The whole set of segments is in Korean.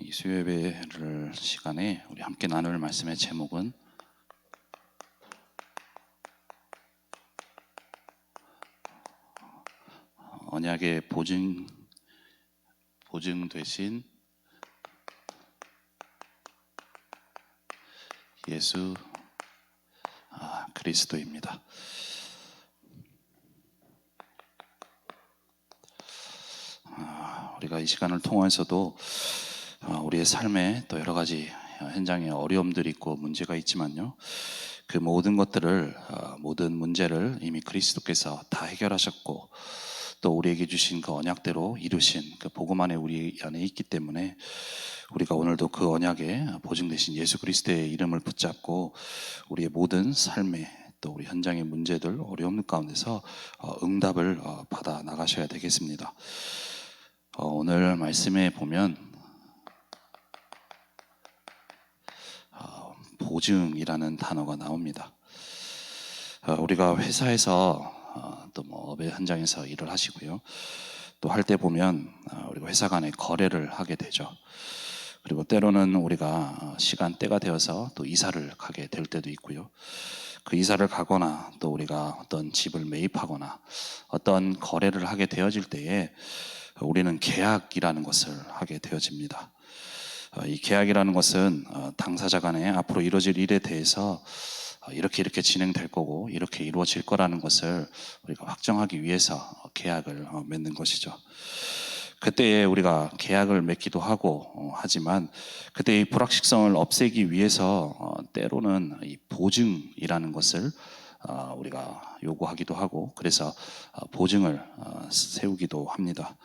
이 수요예배를 시간에 우리 함께 나눌 말씀의 제목은 언약의 보증 되신 예수 그리스도입니다. 우리가 이 시간을 통해서도 우리의 삶에 또 여러 가지 현장에 어려움들이 있고 문제가 있지만요, 그 모든 것들을 모든 문제를 이미 그리스도께서 다 해결하셨고 또 우리에게 주신 그 언약대로 이루신 그 복음 안에 우리 안에 있기 때문에 우리가 오늘도 그 언약에 보증되신 예수 그리스도의 이름을 붙잡고 우리의 모든 삶에 또 우리 현장의 문제들 어려움 가운데서 응답을 받아 나가셔야 되겠습니다. 오늘 말씀에 보면 보증이라는 단어가 나옵니다. 우리가 회사에서 또 뭐 업의 현장에서 일을 하시고요, 또 할 때 보면 우리가 회사 간에 거래를 하게 되죠. 그리고 때로는 우리가 시간대가 되어서 또 이사를 가게 될 때도 있고요, 그 이사를 가거나 또 우리가 어떤 집을 매입하거나 어떤 거래를 하게 되어질 때에 우리는 계약이라는 것을 하게 되어집니다. 이 계약이라는 것은 당사자 간에 앞으로 이루어질 일에 대해서 이렇게 진행될 거고 이렇게 이루어질 거라는 것을 우리가 확정하기 위해서 계약을 맺는 것이죠. 그때에 우리가 계약을 맺기도 하고 하지만 그때 이 불확실성을 없애기 위해서 때로는 이 보증이라는 것을 우리가 요구하기도 하고, 그래서 보증을 세우기도 합니다.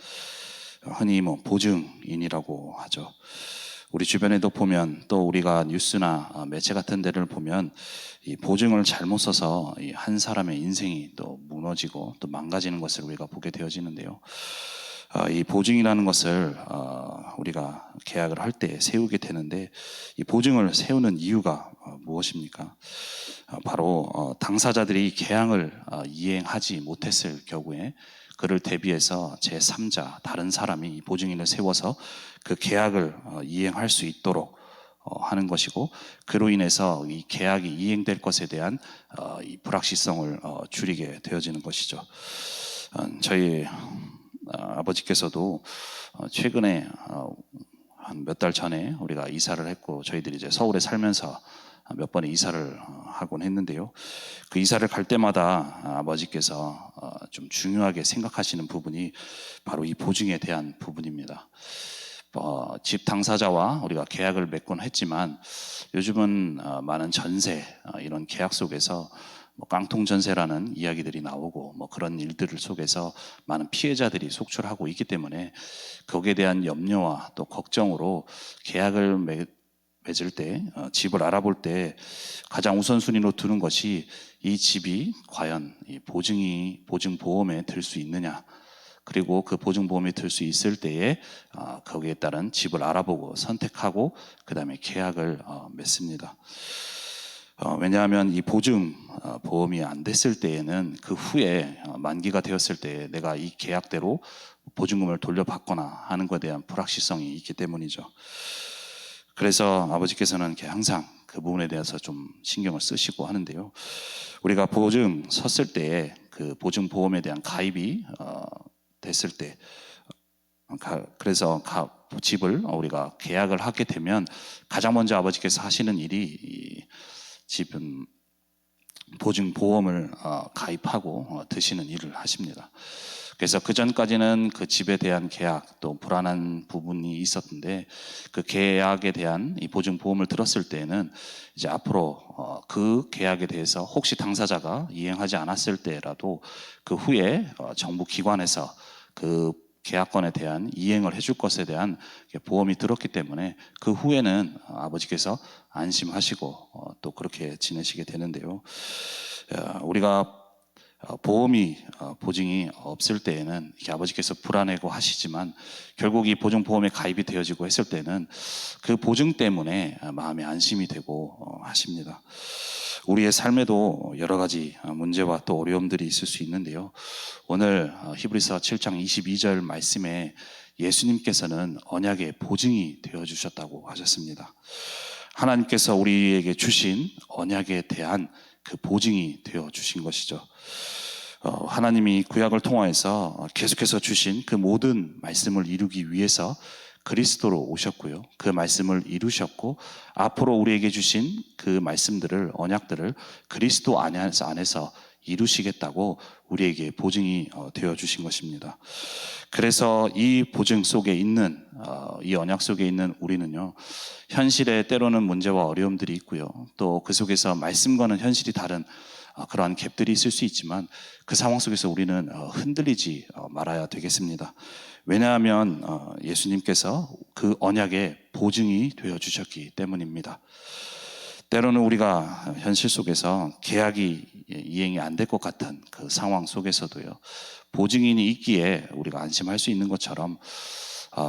흔히 뭐 보증인이라고 하죠. 우리 주변에도 보면, 또 우리가 뉴스나 매체 같은 데를 보면 이 보증을 잘못 써서 한 사람의 인생이 또 무너지고 또 망가지는 것을 우리가 보게 되어지는데요, 이 보증이라는 것을 우리가 계약을 할 때 세우게 되는데, 이 보증을 세우는 이유가 무엇입니까? 바로 당사자들이 계약을 이행하지 못했을 경우에 그를 대비해서 제3자 다른 사람이 이 보증인을 세워서 그 계약을 이행할 수 있도록 하는 것이고, 그로 인해서 이 계약이 이행될 것에 대한 이 불확실성을 줄이게 되어지는 것이죠. 저희 아버지께서도 최근에 한 몇 달 전에 우리가 이사를 했고, 저희들이 이제 서울에 살면서 몇 번의 이사를 하곤 했는데요, 그 이사를 갈 때마다 아버지께서 좀 중요하게 생각하시는 부분이 바로 이 보증에 대한 부분입니다. 집 당사자와 우리가 계약을 맺곤 했지만 요즘은 많은 전세 이런 계약 속에서 뭐 깡통 전세라는 이야기들이 나오고 뭐 그런 일들 속에서 많은 피해자들이 속출하고 있기 때문에 거기에 대한 염려와 또 걱정으로 계약을 맺을 때 집을 알아볼 때 가장 우선순위로 두는 것이 이 집이 과연 이 보증보험에 들 수 있느냐, 그리고 그 보증보험에 들 수 있을 때에 거기에 따른 집을 알아보고 선택하고 그 다음에 계약을 맺습니다. 왜냐하면 이 보증보험이 안 됐을 때에는 그 후에 만기가 되었을 때 내가 이 계약대로 보증금을 돌려받거나 하는 것에 대한 불확실성이 있기 때문이죠. 그래서 아버지께서는 항상 그 부분에 대해서 좀 신경을 쓰시고 하는데요, 우리가 보증 섰을 때에 그 보증보험에 대한 가입이 됐을 때, 그래서 집을 우리가 계약을 하게 되면 가장 먼저 아버지께서 하시는 일이 집은 보증보험을 가입하고 드시는 일을 하십니다. 그래서 그 전까지는 그 집에 대한 계약 또 불안한 부분이 있었는데, 그 계약에 대한 이 보증보험을 들었을 때에는 이제 앞으로 그 계약에 대해서 혹시 당사자가 이행하지 않았을 때라도 그 후에 정부 기관에서 그 계약권에 대한 이행을 해줄 것에 대한 보험이 들었기 때문에 그 후에는 아버지께서 안심하시고 또 그렇게 지내시게 되는데요, 우리가 보증이 없을 때에는 이렇게 아버지께서 불안해고 하시지만 결국 이 보증보험에 가입이 되어지고 했을 때는 그 보증 때문에 마음에 안심이 되고 하십니다. 우리의 삶에도 여러 가지 문제와 또 어려움들이 있을 수 있는데요, 오늘 히브리서 7장 22절 말씀에 예수님께서는 언약의 보증이 되어주셨다고 하셨습니다. 하나님께서 우리에게 주신 언약에 대한 그 보증이 되어주신 것이죠. 하나님이 구약을 통하여서 계속해서 주신 그 모든 말씀을 이루기 위해서 그리스도로 오셨고요. 그 말씀을 이루셨고 앞으로 우리에게 주신 그 말씀들을, 언약들을 그리스도 안에서 이루시겠다고 우리에게 보증이 되어주신 것입니다. 그래서 이 보증 속에 있는, 이 언약 속에 있는 우리는요, 현실에 때로는 문제와 어려움들이 있고요. 또 그 속에서 말씀과는 현실이 다른 그러한 갭들이 있을 수 있지만 그 상황 속에서 우리는 흔들리지 말아야 되겠습니다. 왜냐하면 예수님께서 그 언약의 보증이 되어주셨기 때문입니다. 때로는 우리가 현실 속에서 계약이 이행이 안 될 것 같은 그 상황 속에서도요, 보증인이 있기에 우리가 안심할 수 있는 것처럼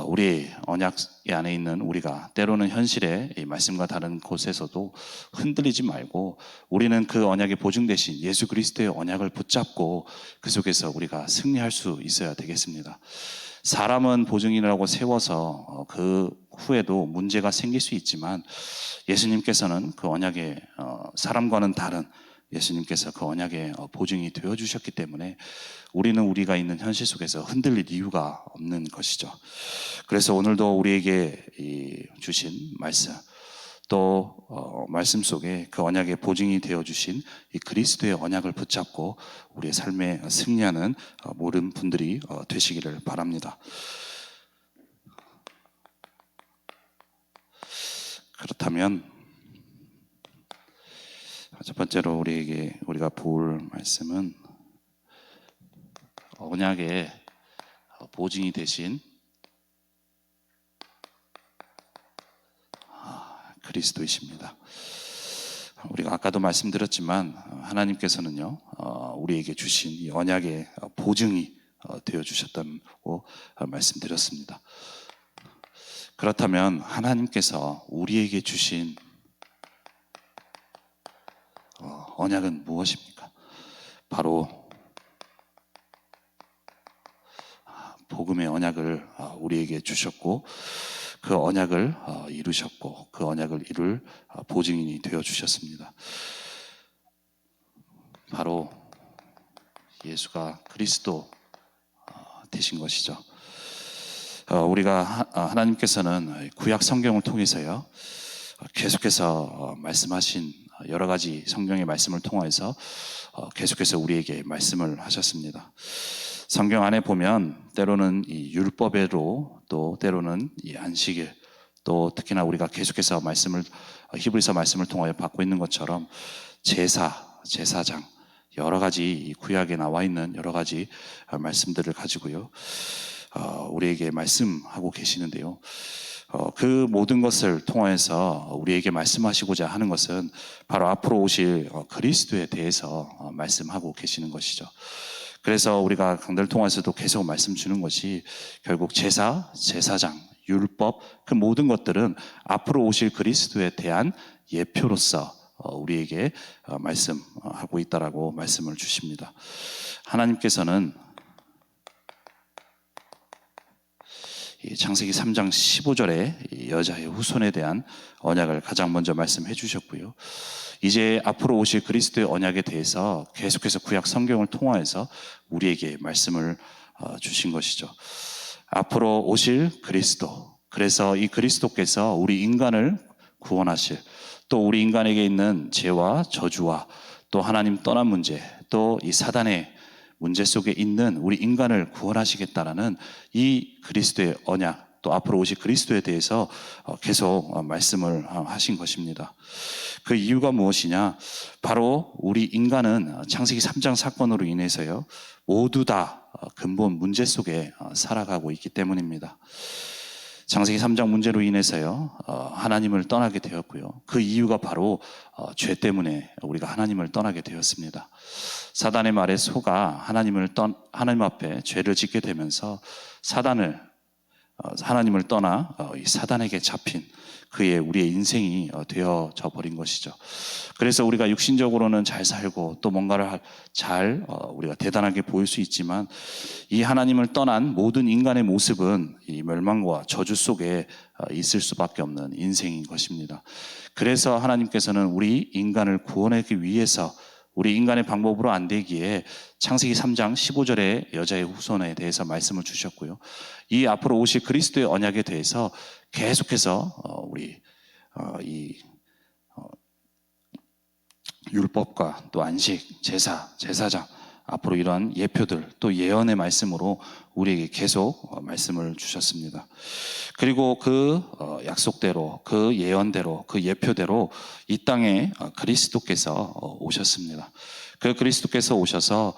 우리 언약 안에 있는 우리가 때로는 현실의 이 말씀과 다른 곳에서도 흔들리지 말고 우리는 그 언약의 보증 대신 예수 그리스도의 언약을 붙잡고 그 속에서 우리가 승리할 수 있어야 되겠습니다. 사람은 보증인이라고 세워서 그 후에도 문제가 생길 수 있지만 예수님께서는 그 언약의 사람과는 다른 예수님께서 그 언약의 보증이 되어주셨기 때문에 우리는 우리가 있는 현실 속에서 흔들릴 이유가 없는 것이죠. 그래서 오늘도 우리에게 주신 말씀, 또 말씀 속에 그 언약의 보증이 되어주신 이 그리스도의 언약을 붙잡고 우리의 삶에 승리하는 모든 분들이 되시기를 바랍니다. 그렇다면 첫 번째로 우리가 볼 말씀은 언약의 보증이 되신 그리스도이십니다. 우리가 아까도 말씀드렸지만 하나님께서는요, 우리에게 주신 이 언약의 보증이 되어주셨다고 말씀드렸습니다. 그렇다면 하나님께서 우리에게 주신 언약은 무엇입니까? 바로 복음의 언약을 우리에게 주셨고 그 언약을 이루셨고 그 언약을 이룰 보증인이 되어주셨습니다. 바로 예수가 그리스도 되신 것이죠. 우리가 하나님께서는 구약 성경을 통해서요, 계속해서 말씀하신 여러 가지 성경의 말씀을 통해서 계속해서 우리에게 말씀을 하셨습니다. 성경 안에 보면 때로는 이 율법으로, 또 때로는 이 안식일, 또 특히나 우리가 계속해서 히브리서 말씀을 통하여 받고 있는 것처럼 제사장, 여러 가지 이 구약에 나와 있는 여러 가지 말씀들을 가지고요, 우리에게 말씀하고 계시는데요. 그 모든 것을 통해서 우리에게 말씀하시고자 하는 것은 바로 앞으로 오실 그리스도에 대해서 말씀하고 계시는 것이죠. 그래서 우리가 강단을 통해서도 계속 말씀 주는 것이 결국 제사장, 율법, 그 모든 것들은 앞으로 오실 그리스도에 대한 예표로서 우리에게 말씀하고 있다라고 말씀을 주십니다. 하나님께서는 창세기 3장 15절에 여자의 후손에 대한 언약을 가장 먼저 말씀해 주셨고요. 이제 앞으로 오실 그리스도의 언약에 대해서 계속해서 구약 성경을 통하여서 우리에게 말씀을 주신 것이죠. 앞으로 오실 그리스도, 그래서 이 그리스도께서 우리 인간을 구원하실, 또 우리 인간에게 있는 죄와 저주와 또 하나님 떠난 문제, 또 이 사단의 문제 속에 있는 우리 인간을 구원하시겠다라는 이 그리스도의 언약, 또 앞으로 오실 그리스도에 대해서 계속 말씀을 하신 것입니다. 그 이유가 무엇이냐? 바로 우리 인간은 창세기 3장 사건으로 인해서요, 모두 다 근본 문제 속에 살아가고 있기 때문입니다. 창세기 3장 문제로 인해서요, 하나님을 떠나게 되었고요. 그 이유가 바로 죄 때문에 우리가 하나님을 떠나게 되었습니다. 사단의 말에 속아 하나님 앞에 죄를 짓게 되면서 사단을 하나님을 떠나 이 사단에게 잡힌 그의 우리의 인생이 되어져 버린 것이죠. 그래서 우리가 육신적으로는 잘 살고 또 뭔가를 잘 우리가 대단하게 보일 수 있지만 이 하나님을 떠난 모든 인간의 모습은 이 멸망과 저주 속에 있을 수밖에 없는 인생인 것입니다. 그래서 하나님께서는 우리 인간을 구원하기 위해서 우리 인간의 방법으로 안 되기에 창세기 3장 15절에 여자의 후손에 대해서 말씀을 주셨고요. 이 앞으로 오실 그리스도의 언약에 대해서 계속해서 우리 이 율법과 또 안식, 제사, 제사장 앞으로 이러한 예표들 또 예언의 말씀으로 우리에게 계속 말씀을 주셨습니다. 그리고 그 약속대로 그 예언대로 그 예표대로 이 땅에 그리스도께서 오셨습니다. 그 그리스도께서 오셔서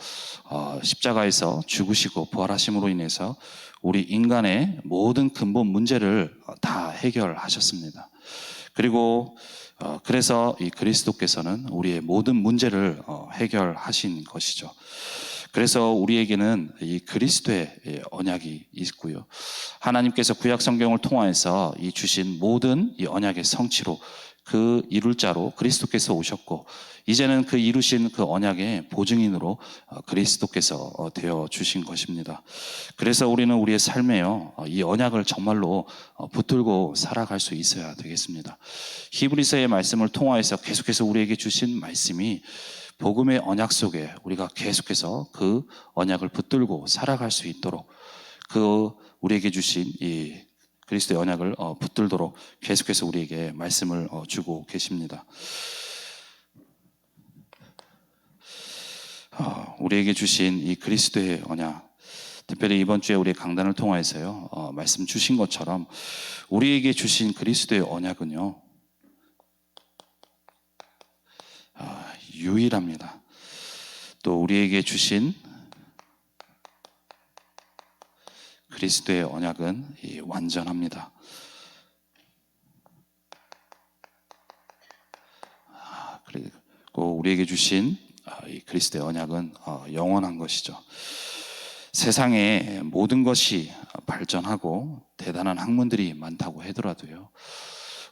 십자가에서 죽으시고 부활하심으로 인해서 우리 인간의 모든 근본 문제를 다 해결하셨습니다. 그리고 그래서 이 그리스도께서는 우리의 모든 문제를 해결하신 것이죠. 그래서 우리에게는 이 그리스도의 언약이 있고요. 하나님께서 구약 성경을 통하여서 이 주신 모든 이 언약의 성취로 그 이룰 자로 그리스도께서 오셨고 이제는 그 이루신 그 언약의 보증인으로 그리스도께서 되어 주신 것입니다. 그래서 우리는 우리의 삶에요 이 언약을 정말로 붙들고 살아갈 수 있어야 되겠습니다. 히브리서의 말씀을 통하여서 계속해서 우리에게 주신 말씀이 복음의 언약 속에 우리가 계속해서 그 언약을 붙들고 살아갈 수 있도록 그 우리에게 주신 이 그리스도의 언약을 붙들도록 계속해서 우리에게 말씀을 주고 계십니다. 우리에게 주신 이 그리스도의 언약, 특별히 이번 주에 우리 강단을 통해서요 말씀 주신 것처럼 우리에게 주신 그리스도의 언약은요 유일합니다. 또 우리에게 주신 그리스도의 언약은 완전합니다. 그리고 우리에게 주신 이 그리스도의 언약은 영원한 것이죠. 세상에 모든 것이 발전하고 대단한 학문들이 많다고 하더라도요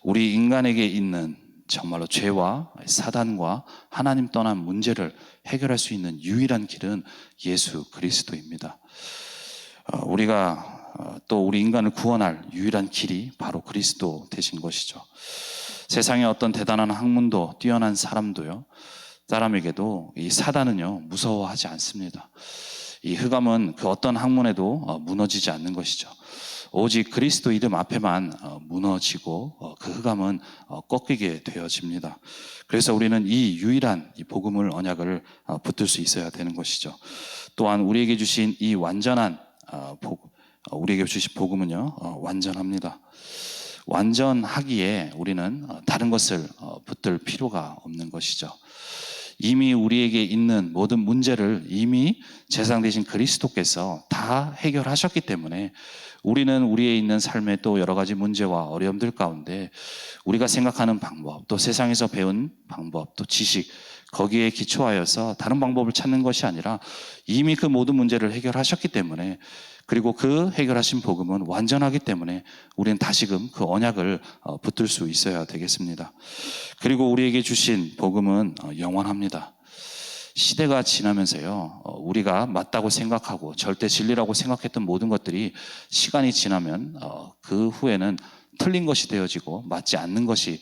우리 인간에게 있는 정말로 죄와 사단과 하나님 떠난 문제를 해결할 수 있는 유일한 길은 예수 그리스도입니다. 우리가 또 우리 인간을 구원할 유일한 길이 바로 그리스도 되신 것이죠. 세상에 어떤 대단한 학문도 뛰어난 사람에게도 이 사단은요 무서워하지 않습니다. 이 흑암은 그 어떤 학문에도 무너지지 않는 것이죠. 오직 그리스도 이름 앞에만 무너지고 그 흑암은 꺾이게 되어집니다. 그래서 우리는 이 유일한 이 복음을 언약을 붙들 수 있어야 되는 것이죠. 또한 우리에게 주신 이 완전한 우리에게 주신 복음은요 완전합니다. 완전하기에 우리는 다른 것을 붙들 필요가 없는 것이죠. 이미 우리에게 있는 모든 문제를 이미 제사장 되신 그리스도께서 다 해결하셨기 때문에 우리는 우리의 있는 삶에 또 여러 가지 문제와 어려움들 가운데 우리가 생각하는 방법, 또 세상에서 배운 방법, 또 지식 거기에 기초하여서 다른 방법을 찾는 것이 아니라 이미 그 모든 문제를 해결하셨기 때문에 그리고 그 해결하신 복음은 완전하기 때문에 우리는 다시금 그 언약을 붙들 수 있어야 되겠습니다. 그리고 우리에게 주신 복음은 영원합니다. 시대가 지나면서요 우리가 맞다고 생각하고 절대 진리라고 생각했던 모든 것들이 시간이 지나면 그 후에는 틀린 것이 되어지고 맞지 않는 것이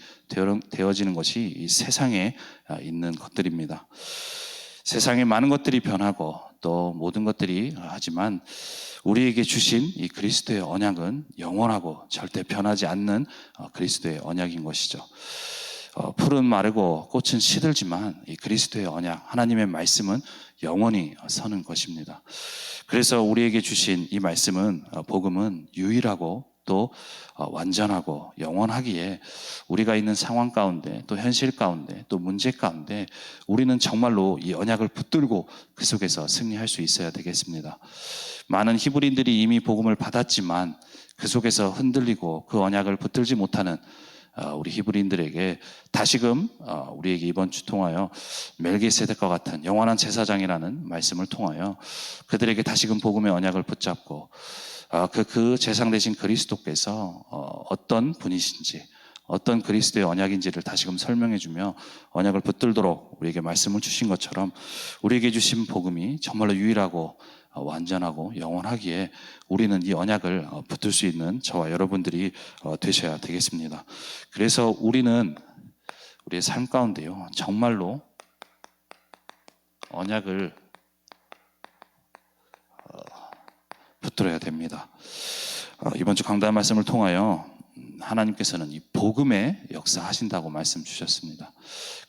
되어지는 것이 이 세상에 있는 것들입니다. 세상에 많은 것들이 변하고 또 모든 것들이 하지만 우리에게 주신 이 그리스도의 언약은 영원하고 절대 변하지 않는 그리스도의 언약인 것이죠. 풀은 마르고 꽃은 시들지만 이 그리스도의 언약, 하나님의 말씀은 영원히 서는 것입니다. 그래서 우리에게 주신 이 말씀은 복음은 유일하고 또 완전하고 영원하기에 우리가 있는 상황 가운데 또 현실 가운데 또 문제 가운데 우리는 정말로 이 언약을 붙들고 그 속에서 승리할 수 있어야 되겠습니다. 많은 히브리인들이 이미 복음을 받았지만 그 속에서 흔들리고 그 언약을 붙들지 못하는 우리 히브리인들에게 다시금 우리에게 이번 주 통하여 멜기세덱과 같은 영원한 제사장이라는 말씀을 통하여 그들에게 다시금 복음의 언약을 붙잡고 그 제상 되신 그리스도께서 어떤 분이신지, 어떤 그리스도의 언약인지를 다시금 설명해주며 언약을 붙들도록 우리에게 말씀을 주신 것처럼 우리에게 주신 복음이 정말로 유일하고 완전하고 영원하기에 우리는 이 언약을 붙들 수 있는 저와 여러분들이 되셔야 되겠습니다. 그래서 우리는 우리의 삶 가운데요, 정말로 언약을 붙들어야 됩니다. 이번 주 강단 말씀을 통하여 하나님께서는 이 복음의 역사하신다고 말씀 주셨습니다.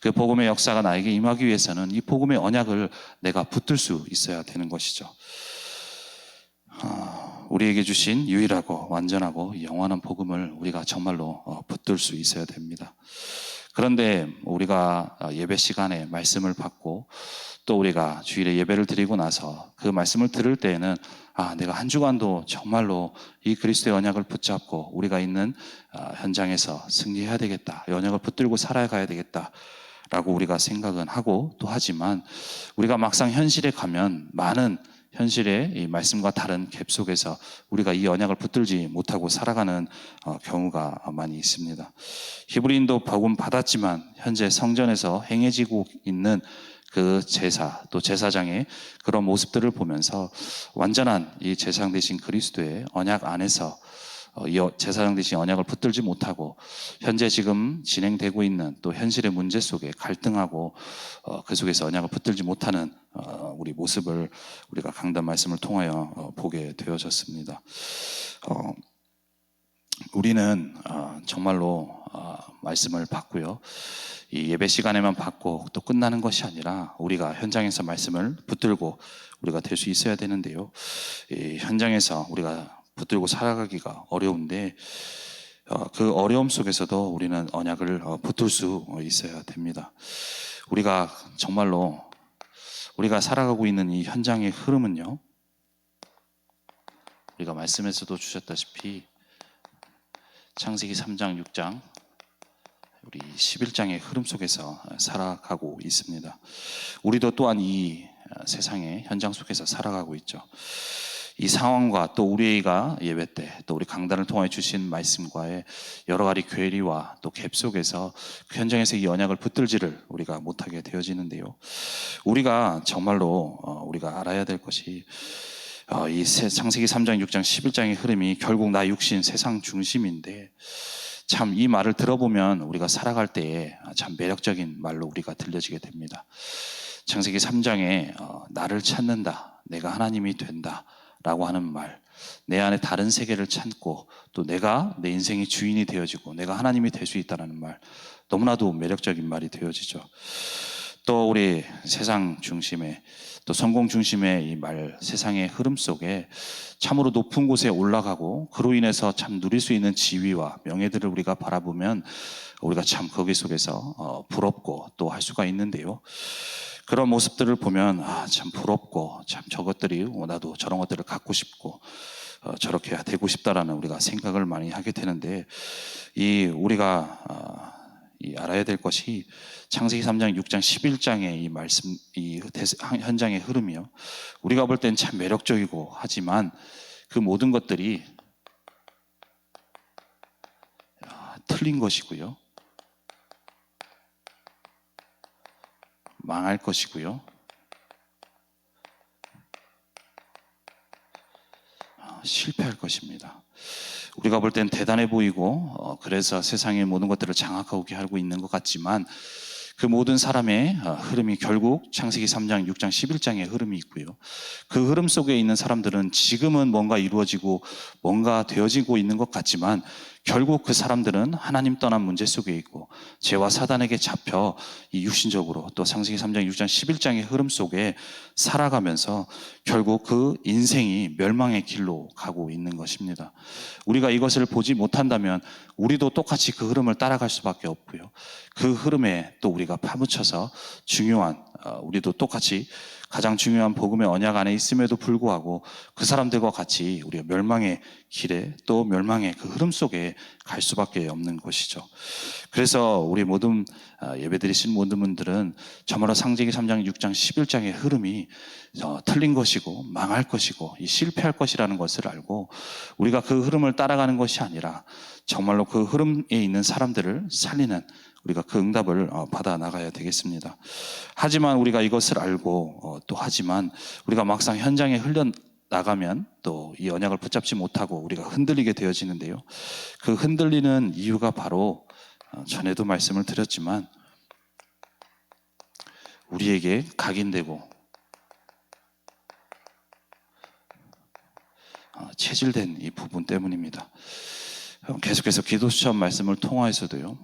그 복음의 역사가 나에게 임하기 위해서는 이 복음의 언약을 내가 붙들 수 있어야 되는 것이죠. 우리에게 주신 유일하고 완전하고 영원한 복음을 우리가 정말로 붙들 수 있어야 됩니다. 그런데 우리가 예배 시간에 말씀을 받고 또 우리가 주일에 예배를 드리고 나서 그 말씀을 들을 때에는 내가 한 주간도 정말로 이 그리스도의 언약을 붙잡고 우리가 있는 현장에서 승리해야 되겠다, 이 언약을 붙들고 살아가야 되겠다 라고 우리가 생각은 하고 또 하지만 우리가 막상 현실에 가면 많은 현실의 이 말씀과 다른 갭 속에서 우리가 이 언약을 붙들지 못하고 살아가는 경우가 많이 있습니다. 히브리인도 복음 받았지만 현재 성전에서 행해지고 있는 그 제사, 또 제사장의 그런 모습들을 보면서 완전한 이 제사장 되신 그리스도의 언약 안에서 이 제사장 되신 언약을 붙들지 못하고 현재 지금 진행되고 있는 또 현실의 문제 속에 갈등하고 그 속에서 언약을 붙들지 못하는 우리 모습을 우리가 강단 말씀을 통하여 보게 되어졌습니다. 우리는 정말로 말씀을 받고요, 이 예배 시간에만 받고 또 끝나는 것이 아니라 우리가 현장에서 말씀을 붙들고 우리가 될 수 있어야 되는데요, 이 현장에서 우리가 붙들고 살아가기가 어려운데 그 어려움 속에서도 우리는 언약을 붙들 수 있어야 됩니다. 우리가 정말로 우리가 살아가고 있는 이 현장의 흐름은요, 우리가 말씀에서도 주셨다시피 창세기 3장, 6장, 우리 11장의 흐름 속에서 살아가고 있습니다. 우리도 또한 이 세상의 현장 속에서 살아가고 있죠. 이 상황과 또 우리가 예배 때 또 우리 강단을 통해 주신 말씀과의 여러 가지 괴리와 또 갭 속에서 그 현장에서 이 언약을 붙들지를 우리가 못하게 되어지는데요, 우리가 정말로 우리가 알아야 될 것이 이 창세기 3장, 6장, 11장의 흐름이 결국 나 육신 세상 중심인데 참 이 말을 들어보면 우리가 살아갈 때에 참 매력적인 말로 우리가 들려지게 됩니다. 창세기 3장에 나를 찾는다, 내가 하나님이 된다 라고 하는 말, 내 안에 다른 세계를 찾고 또 내가 내 인생의 주인이 되어지고 내가 하나님이 될 수 있다는 말, 너무나도 매력적인 말이 되어지죠. 또 우리 세상 중심의 또 성공 중심의 이 말, 세상의 흐름 속에 참으로 높은 곳에 올라가고 그로 인해서 참 누릴 수 있는 지위와 명예들을 우리가 바라보면 우리가 참 거기 속에서 부럽고 또 할 수가 있는데요, 그런 모습들을 보면 참 부럽고 참 저것들이 나도 저런 것들을 갖고 싶고 저렇게 되고 싶다라는 우리가 생각을 많이 하게 되는데, 우리가 알아야 될 것이 창세기 3장, 6장, 11장의 이 말씀, 이 현장의 흐름이요, 우리가 볼 땐 참 매력적이고 하지만 그 모든 것들이 틀린 것이고요, 망할 것이고요, 실패할 것입니다. 우리가 볼 땐 대단해 보이고 그래서 세상의 모든 것들을 장악하고 하고 있는 것 같지만 그 모든 사람의 흐름이 결국 창세기 3장, 6장, 11장의 흐름이 있고요, 그 흐름 속에 있는 사람들은 지금은 뭔가 이루어지고 뭔가 되어지고 있는 것 같지만 결국 그 사람들은 하나님 떠난 문제 속에 있고 죄와 사단에게 잡혀 이 육신적으로 또 창세기 3장, 6장, 11장의 흐름 속에 살아가면서 결국 그 인생이 멸망의 길로 가고 있는 것입니다. 우리가 이것을 보지 못한다면 우리도 똑같이 그 흐름을 따라갈 수밖에 없고요, 그 흐름에 또 우리가 파묻혀서 중요한 우리도 똑같이 가장 중요한 복음의 언약 안에 있음에도 불구하고 그 사람들과 같이 우리가 멸망의 길에 또 멸망의 그 흐름 속에 갈 수밖에 없는 것이죠. 그래서 우리 모든 예배드리신 모든 분들은 정말로 창세기 3장, 6장, 11장의 흐름이 틀린 것이고 망할 것이고 실패할 것이라는 것을 알고 우리가 그 흐름을 따라가는 것이 아니라 정말로 그 흐름에 있는 사람들을 살리는 우리가 그 응답을 받아 나가야 되겠습니다. 하지만 우리가 이것을 알고 또 하지만 우리가 막상 현장에 흘러나가면 또 이 언약을 붙잡지 못하고 우리가 흔들리게 되어지는데요. 그 흔들리는 이유가 바로 전에도 말씀을 드렸지만 우리에게 각인되고 체질된 이 부분 때문입니다. 계속해서 기도 수첩 말씀을 통하여서도요,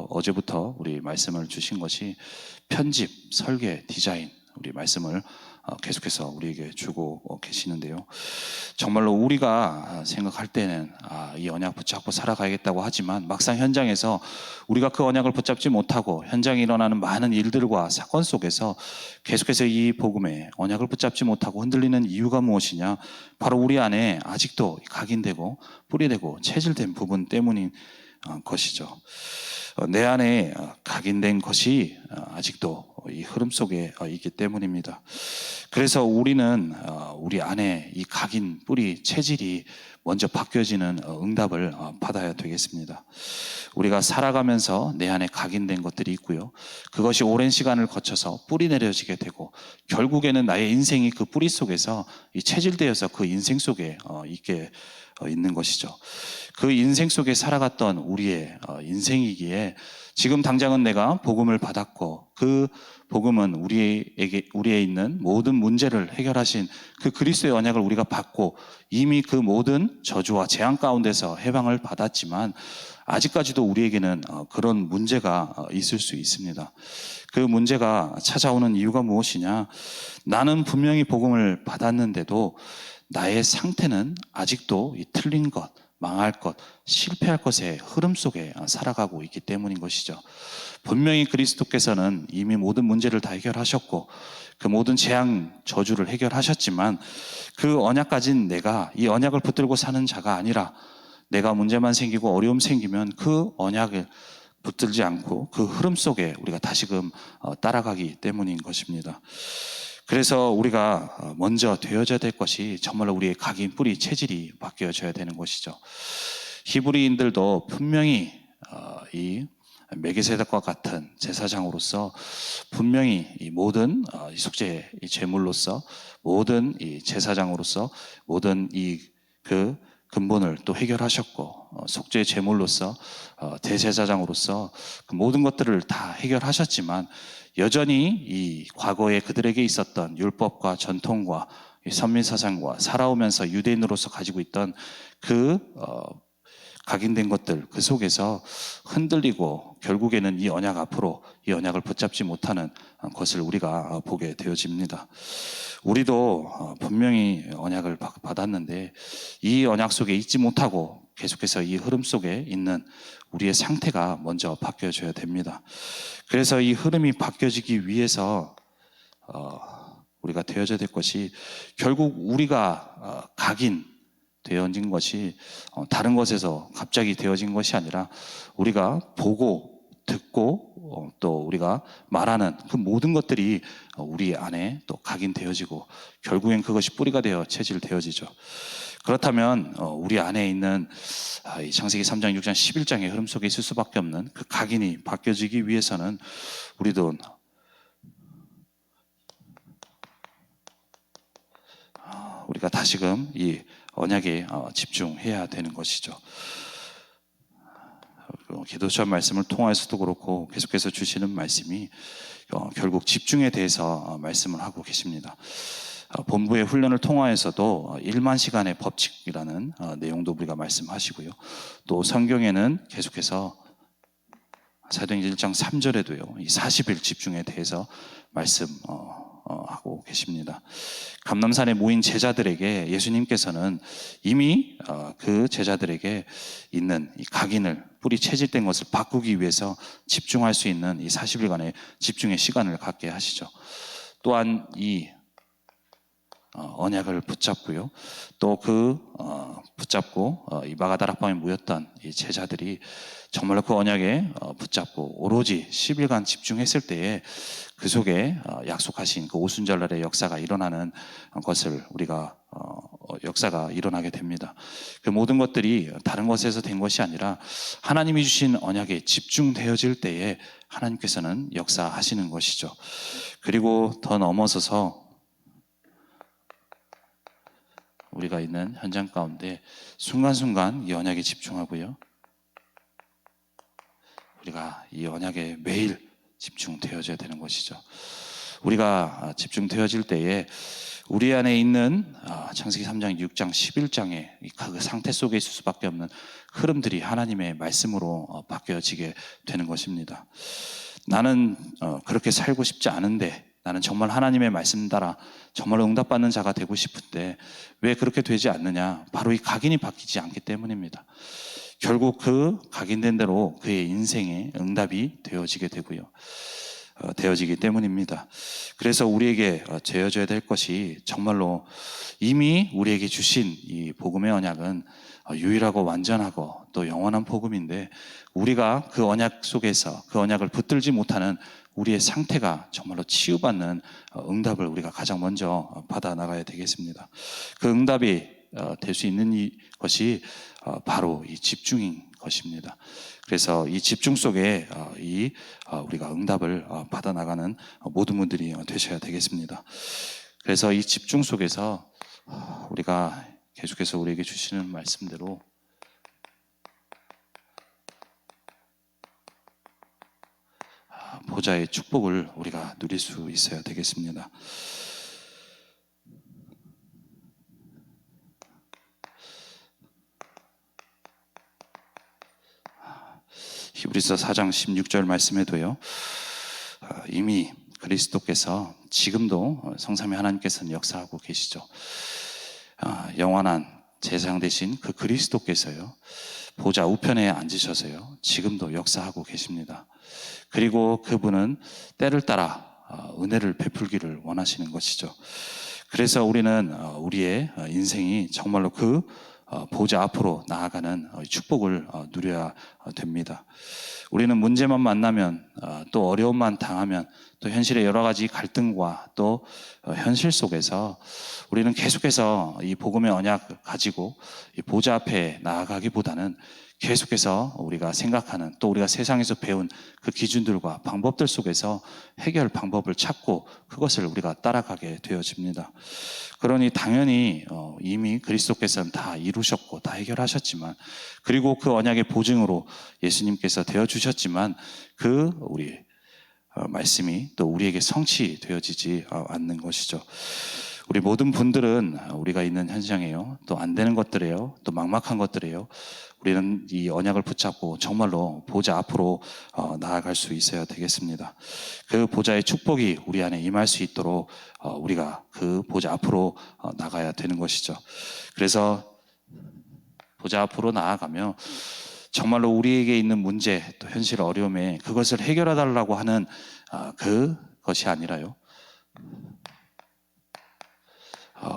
어제부터 우리 말씀을 주신 것이 편집, 설계, 디자인, 우리 말씀을 계속해서 우리에게 주고 계시는데요. 정말로 우리가 생각할 때는 이 언약 붙잡고 살아가야겠다고 하지만 막상 현장에서 우리가 그 언약을 붙잡지 못하고 현장에 일어나는 많은 일들과 사건 속에서 계속해서 이 복음의 언약을 붙잡지 못하고 흔들리는 이유가 무엇이냐? 바로 우리 안에 아직도 각인되고 뿌리되고 체질된 부분 때문인 것이죠. 내 안에 각인된 것이 아직도 이 흐름 속에 있기 때문입니다. 그래서 우리는 우리 안에 이 각인, 뿌리, 체질이 먼저 바뀌어지는 응답을 받아야 되겠습니다. 우리가 살아가면서 내 안에 각인된 것들이 있고요. 그것이 오랜 시간을 거쳐서 뿌리 내려지게 되고 결국에는 나의 인생이 그 뿌리 속에서 이 체질되어서 그 인생 속에 있게 있는 것이죠. 그 인생 속에 살아갔던 우리의 인생이기에 지금 당장은 내가 복음을 받았고 그 복음은 우리에 있는 모든 문제를 해결하신 그 그리스도의 언약을 우리가 받고 이미 그 모든 저주와 재앙 가운데서 해방을 받았지만 아직까지도 우리에게는 그런 문제가 있을 수 있습니다. 그 문제가 찾아오는 이유가 무엇이냐? 나는 분명히 복음을 받았는데도 나의 상태는 아직도 이 틀린 것, 망할 것, 실패할 것의 흐름 속에 살아가고 있기 때문인 것이죠. 분명히 그리스도께서는 이미 모든 문제를 다 해결하셨고 그 모든 재앙, 저주를 해결하셨지만 그 언약 가진 내가 이 언약을 붙들고 사는 자가 아니라 내가 문제만 생기고 어려움 생기면 그 언약을 붙들지 않고 그 흐름 속에 우리가 다시금 따라가기 때문인 것입니다. 그래서 우리가 먼저 되어져야 될 것이 정말로 우리의 각인, 뿌리, 체질이 바뀌어져야 되는 것이죠. 히브리인들도 분명히 이 멜기세덱과 같은 제사장으로서 분명히 이 모든 속죄 제물로서 모든 이 제사장으로서 모든 그 근본을 또 해결하셨고 속죄 제물로서 대제사장으로서 그 모든 것들을 다 해결하셨지만 여전히 이 과거에 그들에게 있었던 율법과 전통과 선민사상과 살아오면서 유대인으로서 가지고 있던 그 각인된 것들 그 속에서 흔들리고 결국에는 이 언약 앞으로 이 언약을 붙잡지 못하는 것을 우리가 보게 되어집니다. 우리도 분명히 언약을 받았는데 이 언약 속에 있지 못하고 계속해서 이 흐름 속에 있는 우리의 상태가 먼저 바뀌어져야 됩니다. 그래서 이 흐름이 바뀌어지기 위해서 우리가 되어져야 될 것이 결국 우리가 각인 되어진 것이 다른 것에서 갑자기 되어진 것이 아니라 우리가 보고 듣고 또 우리가 말하는 그 모든 것들이 우리 안에 또 각인되어지고 결국엔 그것이 뿌리가 되어 체질되어지죠. 그렇다면 우리 안에 있는 이 창세기 3장, 6장, 11장의 흐름 속에 있을 수밖에 없는 그 각인이 바뀌어지기 위해서는 우리도 우리가 다시금 이 언약에 집중해야 되는 것이죠. 기도처 말씀을 통해서도 그렇고 계속해서 주시는 말씀이 결국 집중에 대해서 말씀을 하고 계십니다. 본부의 훈련을 통하여서도 1만 시간의 법칙이라는 내용도 우리가 말씀하시고요. 또 성경에는 계속해서 사도행전 1장 3절에도요. 이 40일 집중에 대해서 말씀 하고 계십니다. 감람산에 모인 제자들에게 예수님께서는 이미 그 제자들에게 있는 이 각인을, 뿌리 채질된 것을 바꾸기 위해서 집중할 수 있는 이 40일간의 집중의 시간을 갖게 하시죠. 또한 이 언약을 붙잡고요. 또 붙잡고 이 마가다락방에 모였던 이 제자들이 정말로 그 언약에 붙잡고 오로지 10일간 집중했을 때에 그 속에 약속하신 그 오순절날의 역사가 일어나는 것을 우리가 역사가 일어나게 됩니다. 그 모든 것들이 다른 것에서 된 것이 아니라 하나님이 주신 언약에 집중되어질 때에 하나님께서는 역사하시는 것이죠. 그리고 더 넘어서서 우리가 있는 현장 가운데 순간순간 이 언약에 집중하고요. 우리가 이 언약에 매일 집중되어져야 되는 것이죠. 우리가 집중되어질 때에 우리 안에 있는 창세기 3장, 6장, 11장의 그 상태 속에 있을 수밖에 없는 흐름들이 하나님의 말씀으로 바뀌어지게 되는 것입니다. 나는 그렇게 살고 싶지 않은데, 나는 정말 하나님의 말씀 따라 정말 응답받는 자가 되고 싶은데 왜 그렇게 되지 않느냐? 바로 이 각인이 바뀌지 않기 때문입니다. 결국 그 각인된 대로 그의 인생에 응답이 되어지게 되고요. 되어지기 때문입니다. 그래서 우리에게 되어져야 될 것이 정말로 이미 우리에게 주신 이 복음의 언약은 유일하고 완전하고 또 영원한 복음인데, 우리가 그 언약 속에서 그 언약을 붙들지 못하는 우리의 상태가 정말로 치유받는 응답을 우리가 가장 먼저 받아 나가야 되겠습니다. 그 응답이 될 수 있는 것이 바로 이 집중인 것입니다. 그래서 이 집중 속에 우리가 응답을 받아 나가는 모든 분들이 되셔야 되겠습니다. 그래서 이 집중 속에서 우리가 계속해서 우리에게 주시는 말씀대로 보좌의 축복을 우리가 누릴 수 있어야 되겠습니다. 히브리서 4장 16절 말씀에도요, 이미 그리스도께서 지금도 성삼위 하나님께서는 역사하고 계시죠. 영원한 제사장 되신 그 그리스도께서요, 보좌 우편에 앉으셔서요, 지금도 역사하고 계십니다. 그리고 그분은 때를 따라 은혜를 베풀기를 원하시는 것이죠. 그래서 우리는 우리의 인생이 정말로 그 보좌 앞으로 나아가는 축복을 누려야 됩니다. 우리는 문제만 만나면, 또 어려움만 당하면, 또 현실의 여러 가지 갈등과 또 현실 속에서 우리는 계속해서 이 복음의 언약 가지고 이 보좌 앞에 나아가기보다는 계속해서 우리가 생각하는, 또 우리가 세상에서 배운 그 기준들과 방법들 속에서 해결 방법을 찾고 그것을 우리가 따라가게 되어집니다. 그러니 당연히 이미 그리스도께서는 다 이루셨고 다 해결하셨지만, 그리고 그 언약의 보증으로 예수님께서 되어주셨지만 우리 말씀이 또 우리에게 성취되어지지 않는 것이죠. 우리 모든 분들은 우리가 있는 현장에요, 또 안 되는 것들이에요, 또 막막한 것들이에요, 우리는 이 언약을 붙잡고 정말로 보좌 앞으로 나아갈 수 있어야 되겠습니다. 그 보좌의 축복이 우리 안에 임할 수 있도록 우리가 그 보좌 앞으로 나가야 되는 것이죠. 그래서 보좌 앞으로 나아가며 정말로 우리에게 있는 문제, 또 현실 어려움에 그것을 해결해 달라고 하는 그것이 아니라요,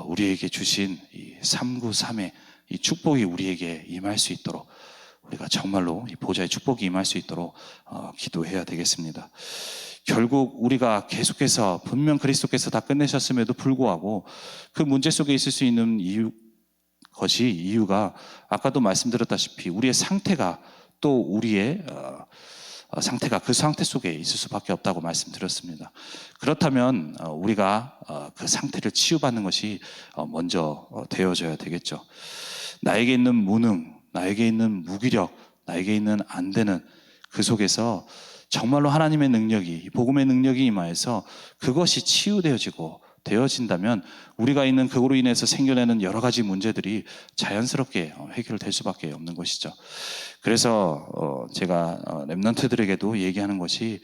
우리에게 주신 이 393의 이 축복이 우리에게 임할 수 있도록, 우리가 정말로 이 보좌의 축복이 임할 수 있도록 기도해야 되겠습니다. 결국 우리가 계속해서 분명 그리스도께서 다 끝내셨음에도 불구하고 그 문제 속에 있을 수 있는 이유가 아까도 말씀드렸다시피 우리의 상태가, 또 우리의 상태가 그 상태 속에 있을 수밖에 없다고 말씀드렸습니다. 그렇다면 우리가 그 상태를 치유받는 것이 먼저 되어져야 되겠죠. 나에게 있는 무능, 나에게 있는 무기력, 나에게 있는 안 되는 그 속에서 정말로 하나님의 능력이, 복음의 능력이 임하여서 그것이 치유되어지고 되어진다면 우리가 있는 그거로 인해서 생겨나는 여러 가지 문제들이 자연스럽게 해결될 수밖에 없는 것이죠. 그래서 제가 렘넌트들에게도 얘기하는 것이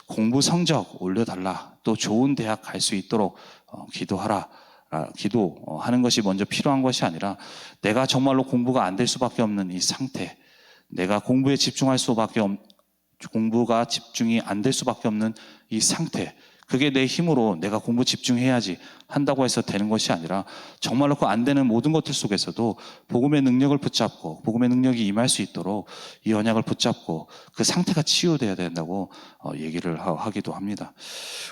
공부 성적 올려달라, 또 좋은 대학 갈 수 있도록 기도하라. 기도하는 것이 먼저 필요한 것이 아니라 내가 정말로 공부가 안 될 수밖에 없는 이 상태, 내가 공부에 집중할 수밖에 공부가 집중이 안 될 수밖에 없는 이 상태, 그게 내 힘으로 내가 공부 집중해야지 한다고 해서 되는 것이 아니라 정말로 그 안 되는 모든 것들 속에서도 복음의 능력을 붙잡고 복음의 능력이 임할 수 있도록 이 언약을 붙잡고 그 상태가 치유되어야 된다고 얘기를 하기도 합니다.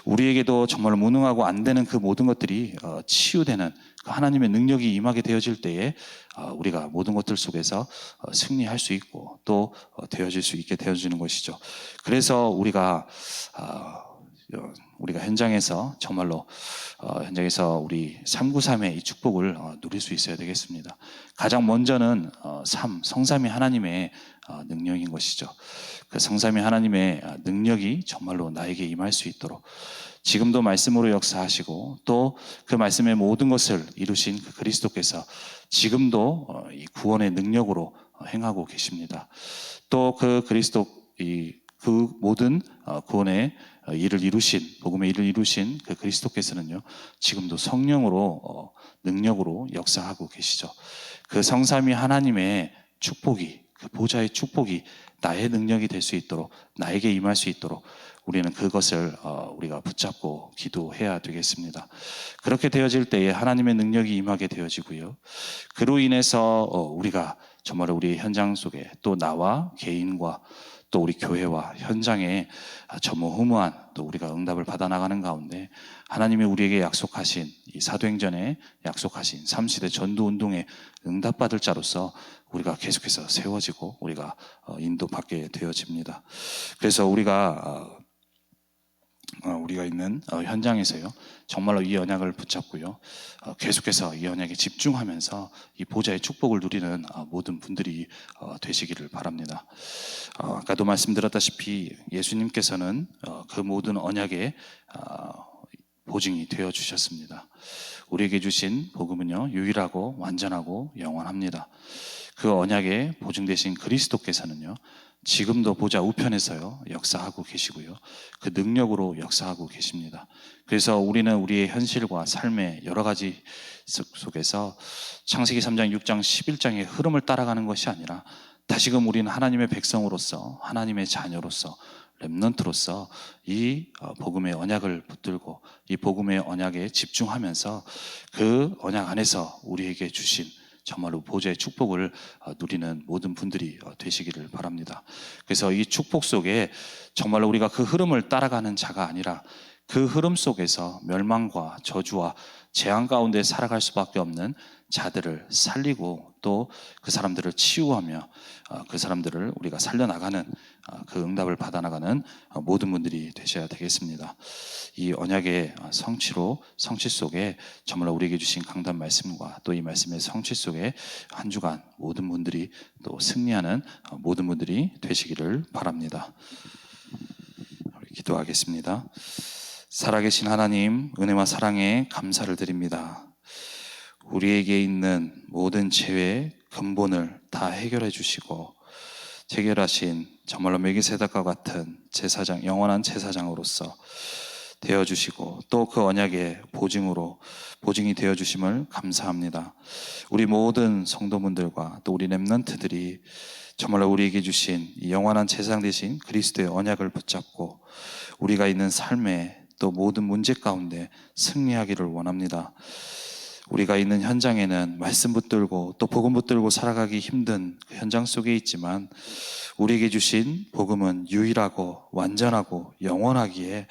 우리에게도 정말 무능하고 안 되는 그 모든 것들이 치유되는 그 하나님의 능력이 임하게 되어질 때에 우리가 모든 것들 속에서 승리할 수 있고 또 되어질 수 있게 되어지는 것이죠. 그래서 우리가 현장에서 정말로 현장에서 우리 393의 이 축복을 누릴 수 있어야 되겠습니다. 가장 먼저는 성삼위 하나님의 능력인 것이죠. 그 성삼위 하나님의 능력이 정말로 나에게 임할 수 있도록 지금도 말씀으로 역사하시고 또 그 말씀의 모든 것을 이루신 그 그리스도께서 지금도 이 구원의 능력으로 행하고 계십니다. 또 그 그리스도 그 모든 구원의 일을 이루신 복음의 일을 이루신 그 그리스도께서는요 지금도 성령으로 능력으로 역사하고 계시죠. 그 성삼위 하나님의 축복이 그 보좌의 축복이 나의 능력이 될 수 있도록 나에게 임할 수 있도록 우리는 그것을 우리가 붙잡고 기도해야 되겠습니다. 그렇게 되어질 때에 하나님의 능력이 임하게 되어지고요. 그로 인해서 우리가 정말 우리 현장 속에 또 나와 개인과 또 우리 교회와 현장에 전무후무한 또 우리가 응답을 받아 나가는 가운데 하나님이 우리에게 약속하신 이 사도행전에 약속하신 3시대 전도운동에 응답받을 자로서 우리가 계속해서 세워지고 우리가 인도받게 되어집니다. 그래서 우리가 있는 현장에서요 정말로 이 언약을 붙잡고요 계속해서 이 언약에 집중하면서 이 보좌의 축복을 누리는 모든 분들이 되시기를 바랍니다. 아까도 말씀드렸다시피 예수님께서는 그 모든 언약에 보증이 되어 주셨습니다. 우리에게 주신 복음은요 유일하고 완전하고 영원합니다. 그 언약에 보증되신 그리스도께서는요 지금도 보좌 우편에서요 역사하고 계시고요 그 능력으로 역사하고 계십니다. 그래서 우리는 우리의 현실과 삶의 여러 가지 속에서 창세기 3장, 6장, 11장의 흐름을 따라가는 것이 아니라 다시금 우리는 하나님의 백성으로서 하나님의 자녀로서 렘넌트로서 이 복음의 언약을 붙들고 이 복음의 언약에 집중하면서 그 언약 안에서 우리에게 주신 정말로 보좌의 축복을 누리는 모든 분들이 되시기를 바랍니다. 그래서 이 축복 속에 정말로 우리가 그 흐름을 따라가는 자가 아니라 그 흐름 속에서 멸망과 저주와 재앙 가운데 살아갈 수밖에 없는 자들을 살리고 또 그 사람들을 치유하며 그 사람들을 우리가 살려나가는 그 응답을 받아나가는 모든 분들이 되셔야 되겠습니다. 이 언약의 성취 속에 정말 우리에게 주신 강단 말씀과 또 이 말씀의 성취 속에 한 주간 모든 분들이 또 승리하는 모든 분들이 되시기를 바랍니다. 우리 기도하겠습니다. 살아계신 하나님, 은혜와 사랑에 감사를 드립니다. 우리에게 있는 모든 죄의 근본을 다 해결해 주시고 해결하신 정말로 멜기세덱과 같은 제사장, 영원한 제사장으로서 되어주시고 또 그 언약의 보증이 되어주심을 감사합니다. 우리 모든 성도분들과 또 우리 렘넌트들이 정말로 우리에게 주신 이 영원한 제사장 되신 그리스도의 언약을 붙잡고 우리가 있는 삶에 또 모든 문제 가운데 승리하기를 원합니다. 우리가 있는 현장에는 말씀 붙들고 또 복음 붙들고 살아가기 힘든 그 현장 속에 있지만 우리에게 주신 복음은 유일하고 완전하고 영원하기에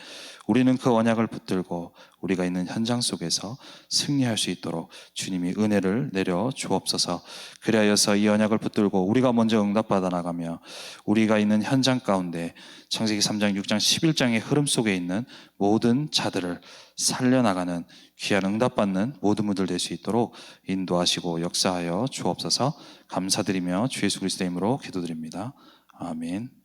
우리는 그 언약을 붙들고 우리가 있는 현장 속에서 승리할 수 있도록 주님이 은혜를 내려 주옵소서. 그리하여서 이 언약을 붙들고 우리가 먼저 응답받아 나가며 우리가 있는 현장 가운데 창세기 3장, 6장, 11장의 흐름 속에 있는 모든 자들을 살려나가는 귀한 응답받는 모든 분들 될 수 있도록 인도하시고 역사하여 주옵소서. 감사드리며 주 예수 그리스도의 이름으로 기도드립니다. 아멘.